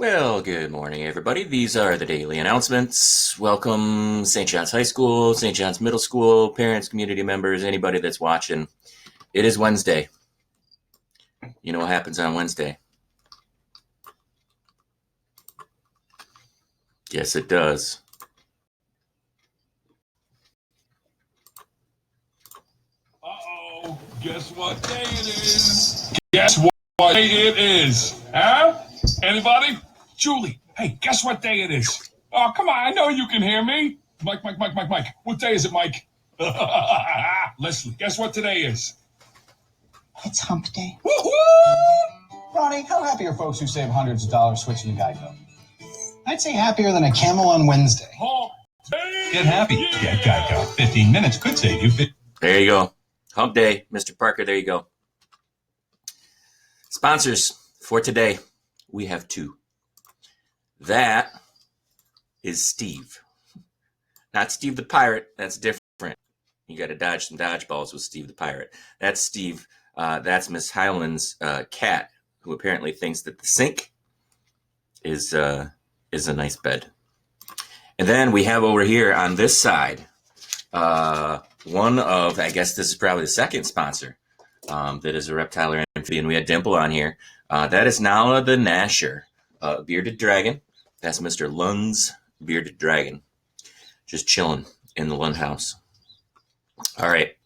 Well, good morning, everybody. These are the daily announcements. Welcome, St. John's High School, St. John's Middle School, parents, community members, anybody that's watching. It is Wednesday. You know what happens on Wednesday? Yes, it does. Uh-oh, guess what day it is? Guess what day it is? Huh? Anybody? Julie, hey, guess what day it is? Oh, come on, I know you can hear me. Mike. What day is it, Mike? Leslie, guess what today is? It's hump day. Woohoo! Ronnie, how happy are folks who save hundreds of dollars switching to Geico? I'd say happier than a camel on Wednesday. Hump day! Get happy. Get Geico. 15 minutes could save you. There you go. Hump day, Mr. Parker. There you go. Sponsors for today, we have two. That is Steve. Not Steve the Pirate. That's different. You got to dodge some dodgeballs with Steve the Pirate. That's Steve. That's Miss Highland's cat, who apparently thinks that the sink is a nice bed. And then we have over here on this side, one of, I guess this is probably the second sponsor, that is a reptile or amphibian. We had Dimple on here. That is Nala the Gnasher, bearded dragon. That's Mr. Lund's bearded dragon. Just chilling in the Lund house. All right.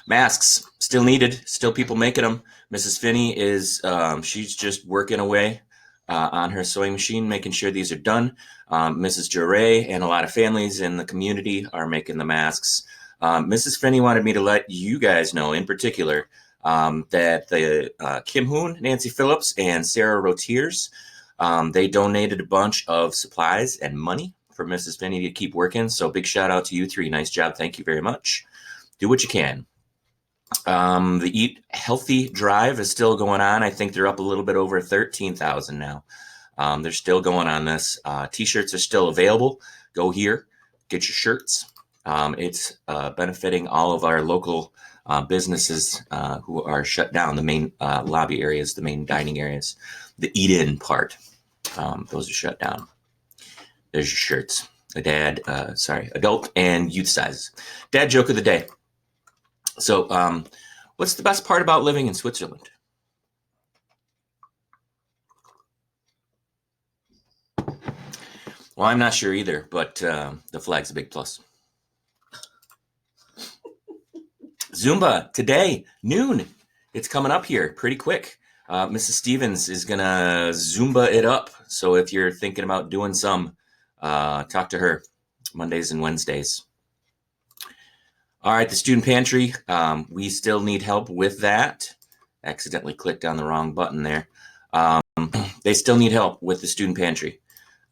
Masks still needed, still people making them. Mrs. Finney is, she's just working away on her sewing machine, making sure these are done. Mrs. Juray and a lot of families in the community are making the masks. Mrs. Finney wanted me to let you guys know in particular that the Kim Hoon, Nancy Phillips, and Sarah Rotiers, they donated a bunch of supplies and money for Mrs. Finney to keep working. So big shout out to you three. Nice job. Thank you very much. Do what you can. The Eat Healthy Drive is still going on. I think they're up a little bit over 13,000 now. They're still going on this. T-shirts are still available. Go here, get your shirts. It's benefiting all of our local businesses who are shut down, the main lobby areas, the main dining areas, the eat-in part. Those are shut down. There's your shirts. Adult and youth sizes. Dad joke of the day. So, what's the best part about living in Switzerland? Well, I'm not sure either, but the flag's a big plus. Zumba today, noon. It's coming up here pretty quick. Mrs. Stevens is going to Zumba it up. So if you're thinking about doing some, talk to her Mondays and Wednesdays. All right, the student pantry, we still need help with that. Accidentally clicked on the wrong button there. They still need help with the student pantry.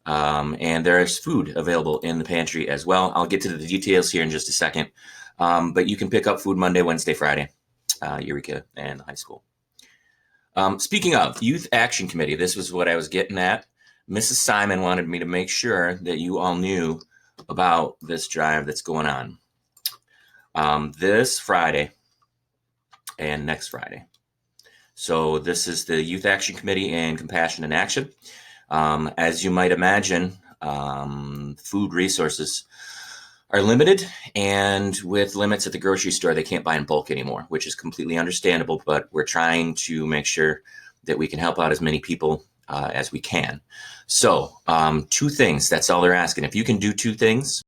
And there is food available in the pantry as well. I'll get to the details here in just a second. But you can pick up food Monday, Wednesday, Friday, Eureka and high school. Speaking of Youth Action Committee, this was what I was getting at. Mrs. Simon wanted me to make sure that you all knew about this drive that's going on. This Friday and next Friday. So this is the Youth Action Committee and Compassion in Action. As you might imagine, food resources are limited, and with limits at the grocery store, they can't buy in bulk anymore, which is completely understandable, but we're trying to make sure that we can help out as many people as we can. So two things, that's all they're asking. If you can do two things,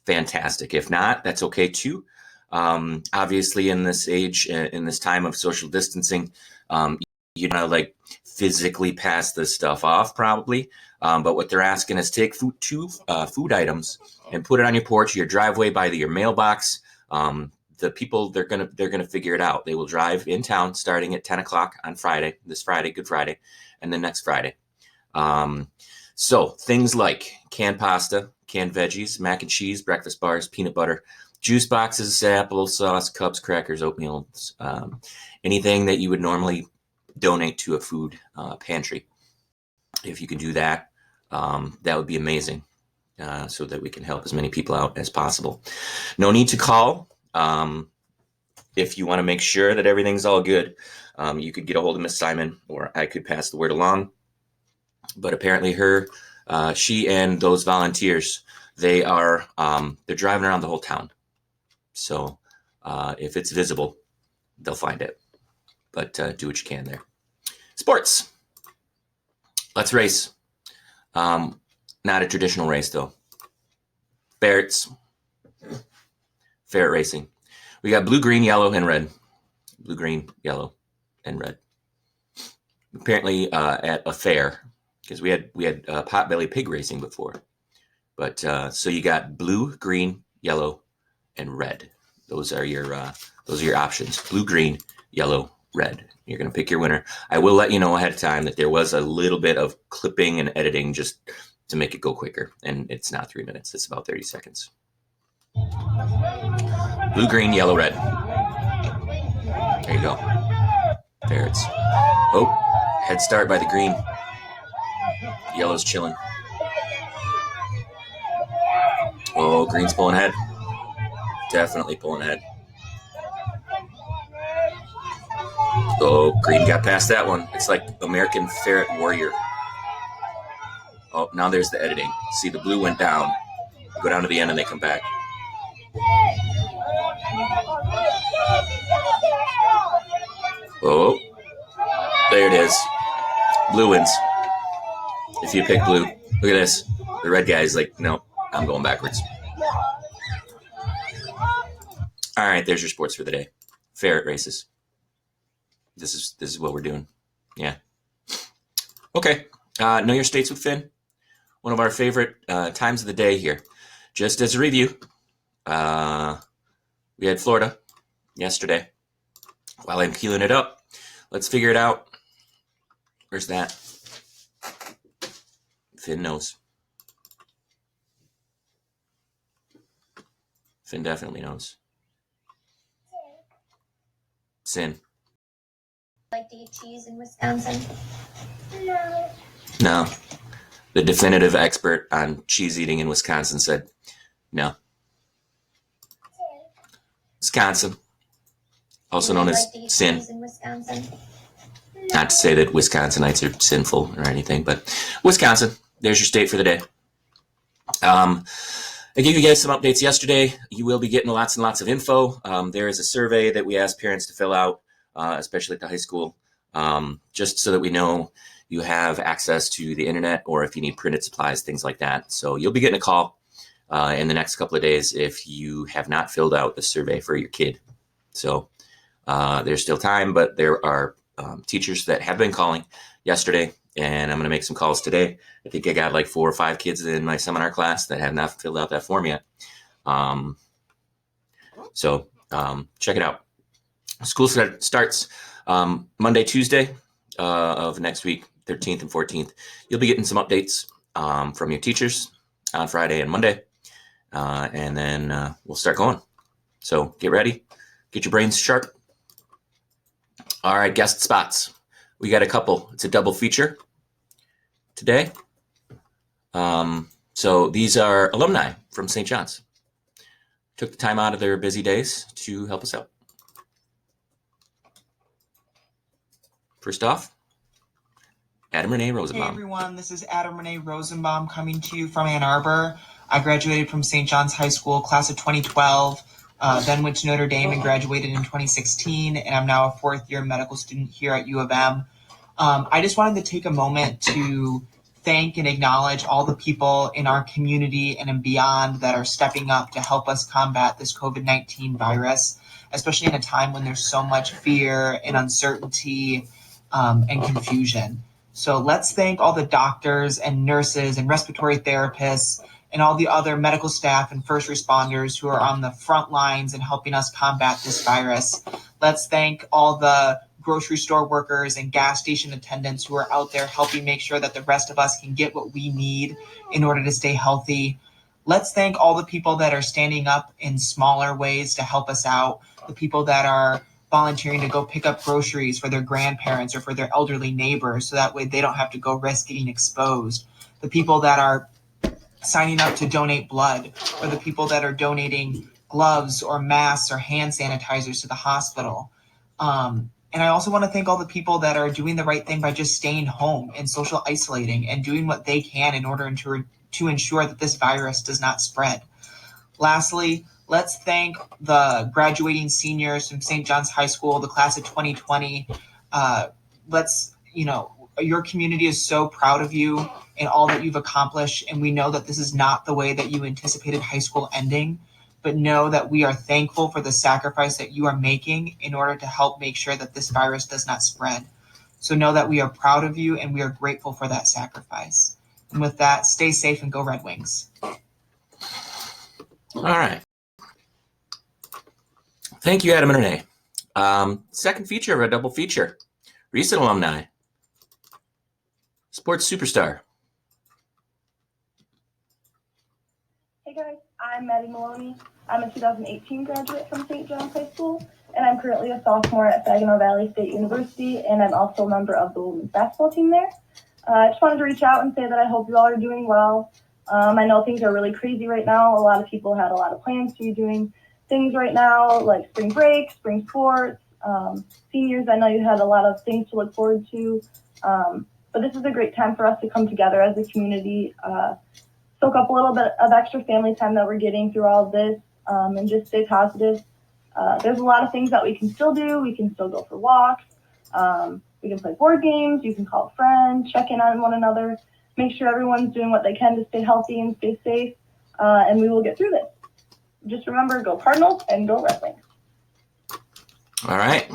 fantastic. If not, that's okay too. Obviously in this age, in this time of social distancing, you know, like physically pass this stuff off probably. But what they're asking is take two food items and put it on your porch, your driveway, by your mailbox. The people, they're gonna figure it out. They will drive in town starting at 10 o'clock on Friday, this Friday, Good Friday, and then next Friday. So things like canned pasta, canned veggies, mac and cheese, breakfast bars, peanut butter, juice boxes, applesauce, cups, crackers, oatmeal, anything that you would normally donate to a food pantry. If you can do that, that would be amazing, so that we can help as many people out as possible. No need to call. If you want to make sure that everything's all good, you could get a hold of Miss Simon, or I could pass the word along. But apparently she and those volunteers, they're driving around the whole town. So if it's visible, they'll find it. But do what you can there. Sports. Let's race. Not a traditional race, though. Ferrets. Ferret racing. We got blue, green, yellow, and red. Blue, green, yellow, and red. Apparently at a fair, because we had potbelly pig racing before. But so you got blue, green, yellow, and red. Those are your options. Blue, green, yellow, red. You're going to pick your winner. I will let you know ahead of time that there was a little bit of clipping and editing just to make it go quicker. And it's not 3 minutes. It's about 30 seconds. Blue, green, yellow, red. There you go. Ferrets. Oh, head start by the green. Yellow's chilling. Oh, green's pulling ahead. Definitely pulling ahead. Oh, green got past that one. It's like American Ferret Warrior. Oh, now there's the editing. See, the blue went down. Go down to the end and they come back. Oh, there it is. Blue wins. If you pick blue, look at this. The red guy's like, no, I'm going backwards. All right, there's your sports for the day. Ferret races. This is what we're doing. Yeah. Okay. Know your states with Finn. One of our favorite times of the day here. Just as a review, we had Florida yesterday. While I'm keeling it up, let's figure it out. Where's that? Finn knows. Finn definitely knows. Sin. Like to eat cheese in Wisconsin? No. The definitive expert on cheese eating in Wisconsin said no. Wisconsin, also known as sin. Not to say that Wisconsinites are sinful or anything, but Wisconsin, there's your state for the day. I gave you guys some updates yesterday. You will be getting lots and lots of info. There is a survey that we asked parents to fill out, especially at the high school, just so that we know you have access to the internet or if you need printed supplies, things like that. So you'll be getting a call in the next couple of days if you have not filled out the survey for your kid. So there's still time, but there are teachers that have been calling yesterday, and I'm going to make some calls today. I think I got like 4 or 5 kids in my seminar class that have not filled out that form yet. So check it out. School starts Monday, Tuesday of next week, 13th and 14th. You'll be getting some updates from your teachers on Friday and Monday, and then we'll start going. So get ready. Get your brains sharp. All right, guest spots. We got a couple. It's a double feature today. So these are alumni from St. John's. Took the time out of their busy days to help us out. First off, Adam Renee Rosenbaum. Hey everyone, this is Adam Renee Rosenbaum coming to you from Ann Arbor. I graduated from St. John's High School, class of 2012. Then went to Notre Dame and graduated in 2016, and I'm now a 4th-year medical student here at U of M. I just wanted to take a moment to thank and acknowledge all the people in our community and beyond that are stepping up to help us combat this COVID-19 virus, especially in a time when there's so much fear and uncertainty and confusion. So let's thank all the doctors and nurses and respiratory therapists and all the other medical staff and first responders who are on the front lines and helping us combat this virus. Let's thank all the grocery store workers and gas station attendants who are out there helping make sure that the rest of us can get what we need in order to stay healthy. Let's thank all the people that are standing up in smaller ways to help us out, the people that are volunteering to go pick up groceries for their grandparents or for their elderly neighbors so that way they don't have to go risk getting exposed, the people that are signing up to donate blood, or the people that are donating gloves or masks or hand sanitizers to the hospital. And I also want to thank all the people that are doing the right thing by just staying home and social isolating and doing what they can in order to ensure that this virus does not spread. Lastly, let's thank the graduating seniors from St. John's High School, the class of 2020. Your community is so proud of you and all that you've accomplished. And we know that this is not the way that you anticipated high school ending, but know that we are thankful for the sacrifice that you are making in order to help make sure that this virus does not spread. So know that we are proud of you and we are grateful for that sacrifice. And with that, stay safe and go Red Wings. All right. Thank you, Adam and Renee. Second feature of a double feature. Recent alumni. Sports superstar. Hey guys, I'm Maddie Maloney. I'm a 2018 graduate from St. John's High School, and I'm currently a sophomore at Saginaw Valley State University, and I'm also a member of the women's basketball team there. I just wanted to reach out and say that I hope you all are doing well. I know things are really crazy right now. A lot of people had a lot of plans to be doing things right now, like spring break, spring sports. Seniors, I know you had a lot of things to look forward to. But this is a great time for us to come together as a community, soak up a little bit of extra family time that we're getting through all of this, and just stay positive. There's a lot of things that we can still do. We can still go for walks. We can play board games. You can call a friend, check in on one another, make sure everyone's doing what they can to stay healthy and stay safe, and we will get through this. Just remember, go Cardinals and go Red Wings. All right.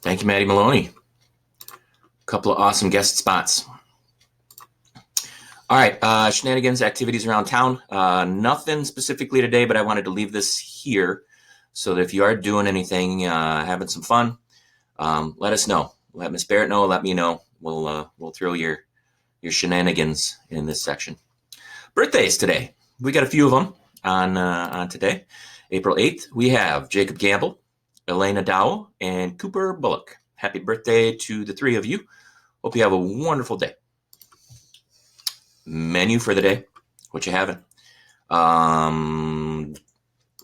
Thank you, Maddie Maloney. Couple of awesome guest spots. All right, shenanigans, activities around town. Nothing specifically today, but I wanted to leave this here so that if you are doing anything, having some fun, let us know. Let Miss Barrett know. Let me know. We'll throw your shenanigans in this section. Birthdays today. We got a few of them on today. April 8th, we have Jacob Gamble, Elena Dow, and Cooper Bullock. Happy birthday to the three of you. Hope you have a wonderful day. Menu for the day. What you having?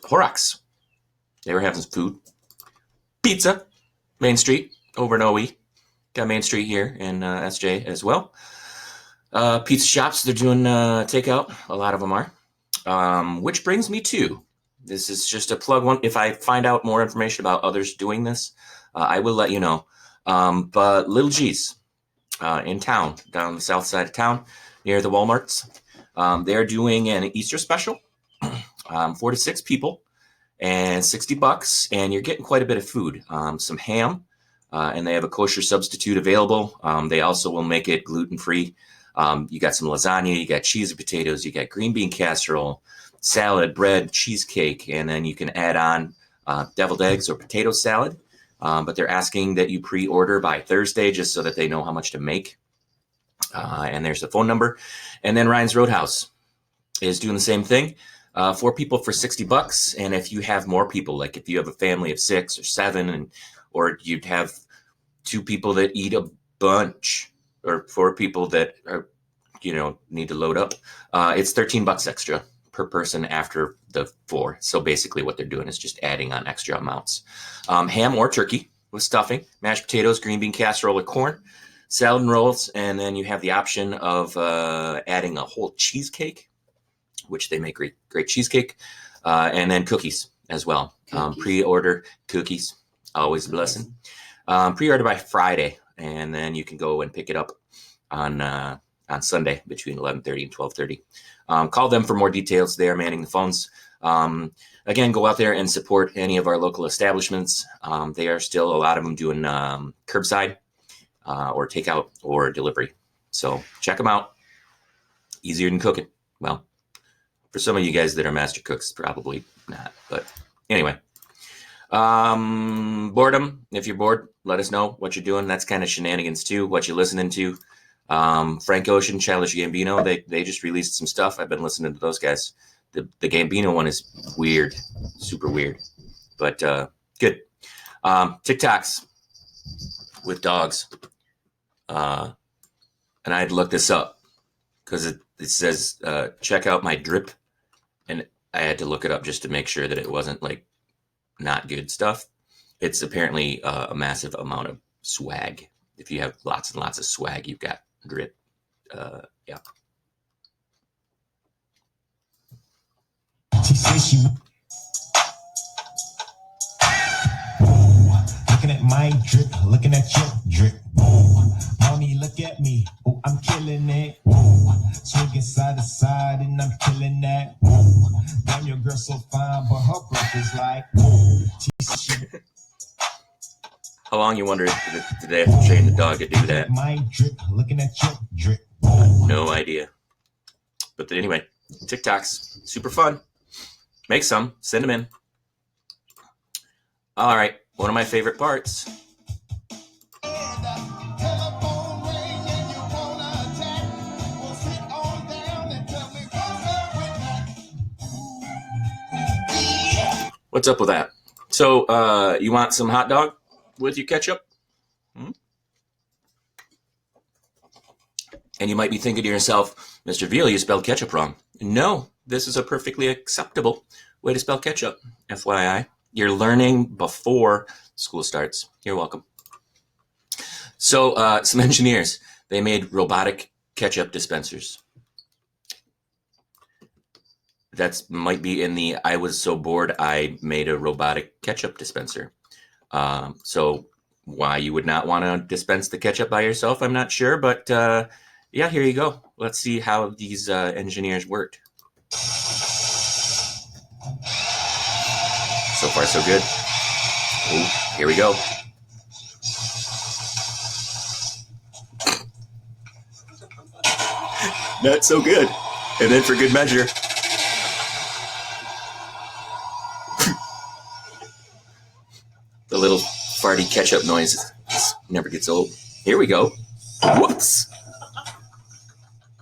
Horrocks. They were having some food. Pizza. Main Street over in OE. Got Main Street here in SJ as well. Pizza shops, they're doing takeout. A lot of them are. Which brings me to, this is just a plug one. If I find out more information about others doing this, I will let you know. But Little G's in town, down the south side of town, near the Walmarts, they're doing an Easter special, 4 to 6 people, and $60, and you're getting quite a bit of food. Some ham, and they have a kosher substitute available. They also will make it gluten-free. You got some lasagna, you got cheese and potatoes, you got green bean casserole, salad, bread, cheesecake, and then you can add on deviled eggs or potato salad. But they're asking that you pre-order by Thursday just so that they know how much to make. And there's the phone number. And then Ryan's Roadhouse is doing the same thing. 4 people for $60. And if you have more people, like if you have a family of 6 or 7, or you'd have 2 people that eat a bunch, or 4 people that are, need to load up, it's $13 extra per person after the 4. So basically what they're doing is just adding on extra amounts. Ham or turkey with stuffing, mashed potatoes, green bean casserole or corn, salad and rolls, and then you have the option of adding a whole cheesecake, which they make great cheesecake, and then cookies as well. Pre-order cookies, always a blessing. Pre-order by Friday, and then you can go and pick it up on Sunday between 11:30 and 12:30. Call them for more details. They are manning the phones. Again, go out there and support any of our local establishments. They are still, a lot of them, doing curbside or takeout or delivery. So check them out. Easier than cooking. Well, for some of you guys that are master cooks, probably not. But anyway, boredom. If you're bored, let us know what you're doing. That's kind of shenanigans too, what you're listening to. Frank Ocean, Childish Gambino, they just released some stuff. I've been listening to those guys. The Gambino one is weird, super weird, but good. TikToks with dogs. And I had to look this up because it says, check out my drip. And I had to look it up just to make sure that it wasn't like not good stuff. it's apparently a massive amount of swag. If you have lots and lots of swag, you've got drip. Yeah. She says she looking at my drip, looking at your drip. Whoa, mommy, look at me. Oh, I'm killing it. Whoa, swinging side to side, and I'm killing that. Whoa, damn, your girl so fine, but her breath is like whoa. How long you wonder did they have to train the dog to do that? My drip, looking at your drip. No idea. But anyway, TikToks, super fun. Make some, send them in. All right, one of my favorite parts. What's up with that? So, you want some hot dog with your ketchup? And you might be thinking to yourself, Mr. Veal, you spelled ketchup wrong. No, this is a perfectly acceptable way to spell ketchup. FYI, you're learning before school starts. You're welcome. So, some engineers, they made robotic ketchup dispensers. That might be in the I was so bored I made a robotic ketchup dispenser. So why you would not want to dispense the ketchup by yourself, I'm not sure. But yeah, here you go. Let's see how these engineers worked. So far, so good. Oh, here we go. Not so good. And then for good measure. The little farty ketchup noise never gets old. Here we go. Whoops.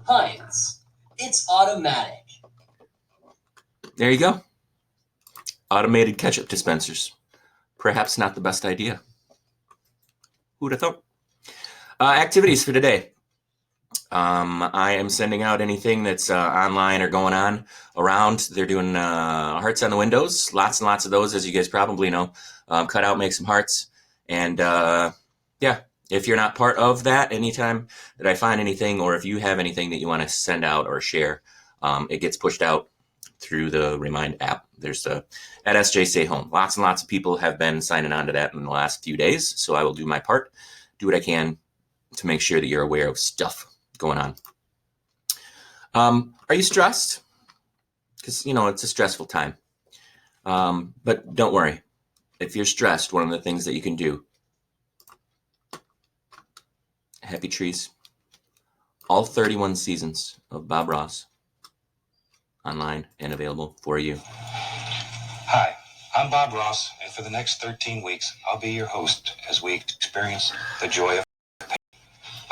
Heinz. It's automatic. There you go. Automated ketchup dispensers. Perhaps not the best idea. Who'd have thought? Activities for today. I am sending out anything that's online or going on around. They're doing hearts on the windows. Lots and lots of those, as you guys probably know. Cut out, make some hearts. And yeah, if you're not part of that, anytime that I find anything, or if you have anything that you want to send out or share, it gets pushed out through the Remind app. There's at SJ Stay Home. Lots and lots of people have been signing on to that in the last few days. So I will do my part, do what I can to make sure that you're aware of stuff going on. Are you stressed? Because, you know, it's a stressful time. But don't worry. If you're stressed, one of the things that you can do, Happy Trees, all 31 seasons of Bob Ross, online and available for you. Hi, I'm Bob Ross, and for the next 13 weeks, I'll be your host as we experience the joy of painting.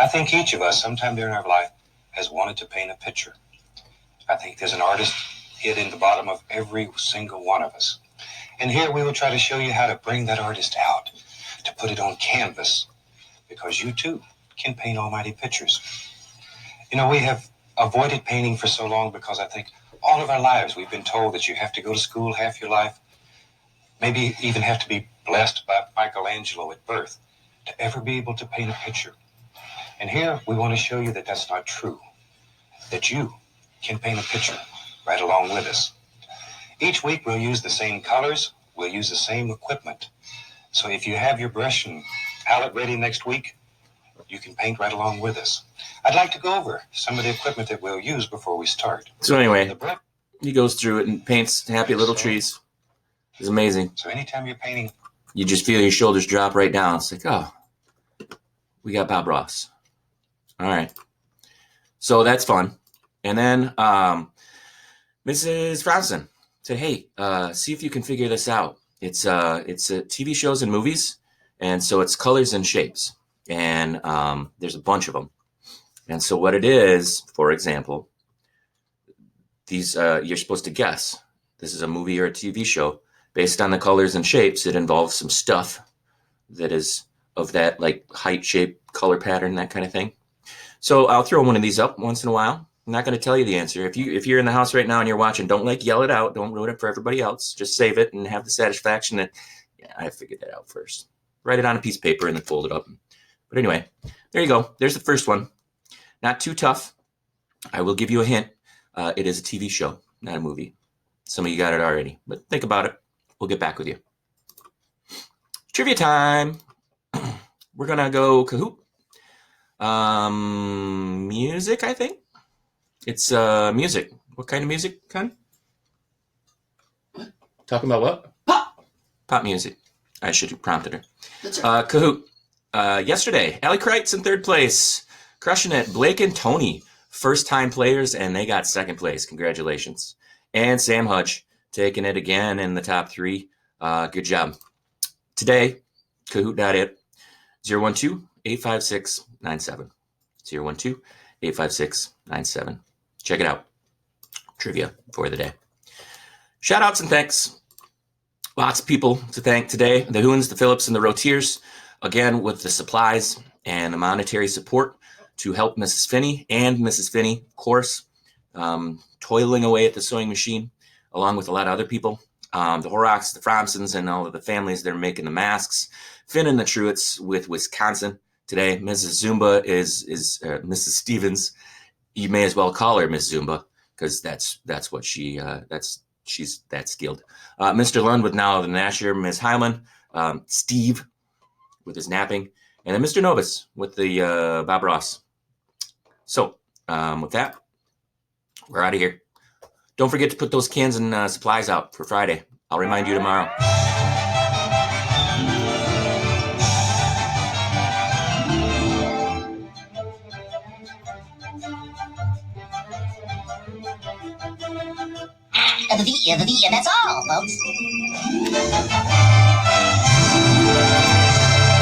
I think each of us, sometime during our life, has wanted to paint a picture. I think there's an artist hid in the bottom of every single one of us. And here we will try to show you how to bring that artist out, to put it on canvas, because you too can paint almighty pictures. You know, we have avoided painting for so long because I think all of our lives we've been told that you have to go to school half your life, maybe even have to be blessed by Michelangelo at birth to ever be able to paint a picture. And here we want to show you that that's not true, that you can paint a picture right along with us. Each week we'll use the same colors, we'll use the same equipment. So if you have your brush and palette ready next week, you can paint right along with us. I'd like to go over some of the equipment that we'll use before we start. So anyway, he goes through it and paints happy little trees. It's amazing. So anytime you're painting, you just feel your shoulders drop right down. It's like, oh, we got Bob Ross. All right. So that's fun. And then Mrs. Franson said, hey, see if you can figure this out. It's TV shows and movies. And so it's colors and shapes. And there's a bunch of them. And so what it is, for example, these you're supposed to guess. This is a movie or a TV show. Based on the colors and shapes, it involves some stuff that is of that like height, shape, color pattern, that kind of thing. So I'll throw one of these up once in a while. I'm not going to tell you the answer. If you're in the house right now and you're watching, don't like yell it out. Don't ruin it for everybody else. Just save it and have the satisfaction that Yeah, I figured that out first. Write it on a piece of paper and then fold it up. But anyway, there you go. There's the first one. Not too tough. I will give you a hint. It is a TV show, not a movie. Some of you got it already, but think about it. We'll get back with you. Trivia time. We're going to go Kahoot. Music, I think. It's music. What kind of music, Con? Talking about what? Pop music. I should have prompted her. That's right. Kahoot. Yesterday, Allie Kreitz in third place. Crushing it. Blake and Tony, first-time players, and they got second place. Congratulations. And Sam Hudge taking it again in the top 3. Good job. Today, Kahoot.it, 012-856-97. 012-856-97. Check it out. Trivia for the day. Shout-outs and thanks. Lots of people to thank today. The Hoons, the Phillips, and the Rotiers, again, with the supplies and the monetary support to help Mrs. Finney and Mrs. Finney, of course, toiling away at the sewing machine, along with a lot of other people. The Horrocks, the Fromsons, and all of the families that are making the masks. Finn and the Truitts with Wisconsin today. Mrs. Zumba is Mrs. Stevens. You may as well call her Miss Zumba because that's what she's that skilled. Mr. Lund with Now the Nasher, Ms. Hyman, Steve with his napping, and then Mr. Novus with the Bob Ross. So with that, we're out of here. Don't forget to put those cans and supplies out for Friday. I'll remind you tomorrow. And that's all, folks.